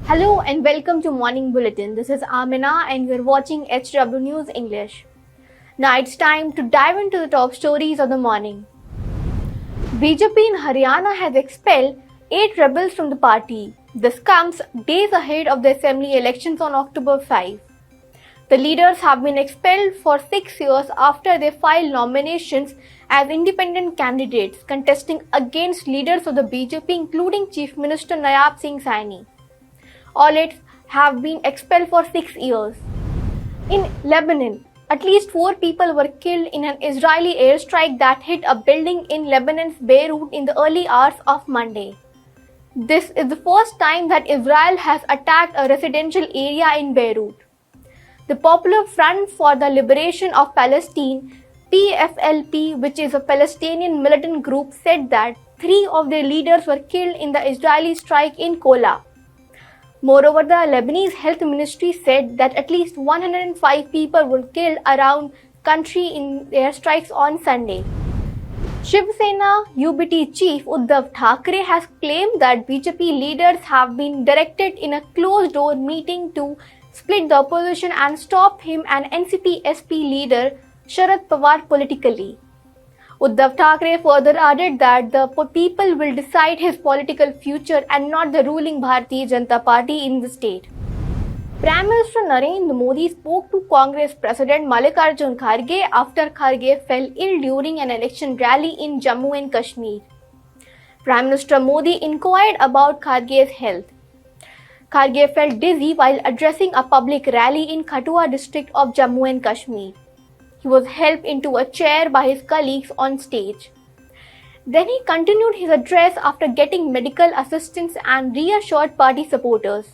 Hello and welcome to Morning Bulletin. This is Amina and you're watching HW News English. Now it's time to dive into the top stories of the morning. BJP in Haryana has expelled 8 rebels from the party. This comes days ahead of the assembly elections on October 5. The leaders have been expelled for 6 years after they filed nominations as independent candidates contesting against leaders of the BJP including Chief Minister Nayab Singh Saini. All 8 have been expelled for 6 years. In Lebanon, at least 4 people were killed in an Israeli airstrike that hit a building in Lebanon's Beirut in the early hours of Monday. This is the first time that Israel has attacked a residential area in Beirut. The Popular Front for the Liberation of Palestine, PFLP, which is a Palestinian militant group, said that 3 of their leaders were killed in the Israeli strike in Kola. Moreover, the Lebanese Health Ministry said that at least 105 people were killed around country in airstrikes on Sunday. Shiv Sena UBT chief Uddhav Thackeray has claimed that BJP leaders have been directed in a closed-door meeting to split the opposition and stop him and NCP-SP leader Sharad Pawar politically. Uddhav Thackeray further added that the people will decide his political future and not the ruling Bharatiya Janata Party in the state. Prime Minister Narendra Modi spoke to Congress President Mallikarjun Kharge after Kharge fell ill during an election rally in Jammu and Kashmir. Prime Minister Modi inquired about Kharge's health. Kharge felt dizzy while addressing a public rally in Kathua district of Jammu and Kashmir. He was helped into a chair by his colleagues on stage. Then he continued his address after getting medical assistance and reassured party supporters.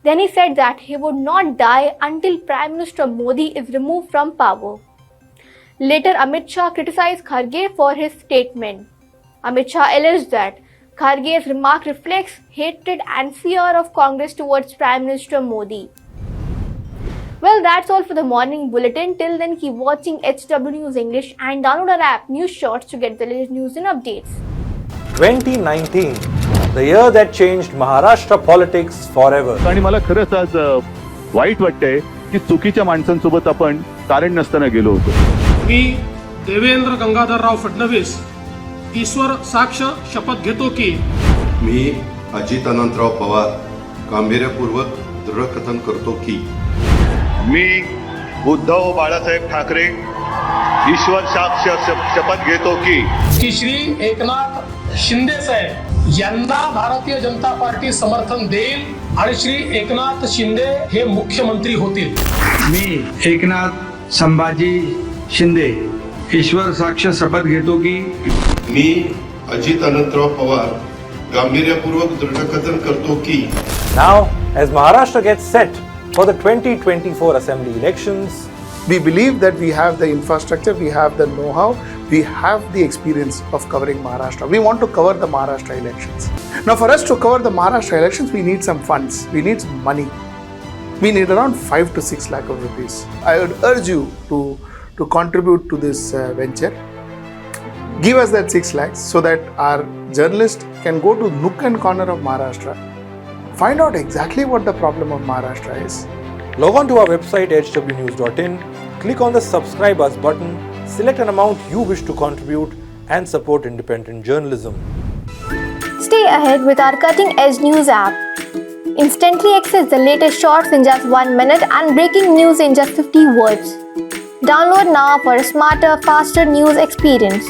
Then he said that he would not die until Prime Minister Modi is removed from power. Later, Amit Shah criticized Kharge for his statement. Amit Shah alleged that Kharge's remark reflects hatred and fear of Congress towards Prime Minister Modi. Well, that's all for the morning bulletin. Till then, keep watching HW News English and download our app News Shorts to get the latest news and updates. 2019, the year that changed Maharashtra politics forever. आणि मला खरंच आज white वाटतंय की चुकीच्या माणसांसोबत आपण कारण नसताना गेलो होतो. मी देवेंद्र गंगाधरराव फडणवीस ईश्वर साक्ष शपथ घेतो की मी अजित अनंतराव पवार गांभीर्यपूर्वक दृढकथन करतो की मी उद्धव बाळासाहेब ठाकरे ईश्वर साक्ष शपथ घेतो की श्री एकनाथ शिंदे साहेब यांना भारतीय जनता पार्टी समर्थन देईल आणि श्री एकनाथ शिंदे हे मुख्यमंत्री होतील. मी एकनाथ संभाजी शिंदे ईश्वर साक्ष शपथ घेतो की मी अजित अनंतराव पवार गांभीर्यपूर्वक दृढकथन करतो की. Now, as Maharashtra gets set for the 2024 assembly elections, we believe that we have the infrastructure, we have the know-how, we have the experience of covering Maharashtra. We want to cover the Maharashtra elections. Now, for us to cover the Maharashtra elections, we need some funds, we need some money. We need around 5 to 6 lakh of rupees. I would urge you to contribute to this venture. Give us that 6 lakhs so that our journalists can go to nook and corner of Maharashtra, find out exactly what the problem of Maharashtra is. log on to our website hwnews.in, click on the subscribe us button, select an amount you wish to contribute and support independent journalism. Stay ahead with our cutting edge news app. Instantly access the latest shorts in just 1 minute and breaking news in just 50 words. Download now for a smarter, faster news experience.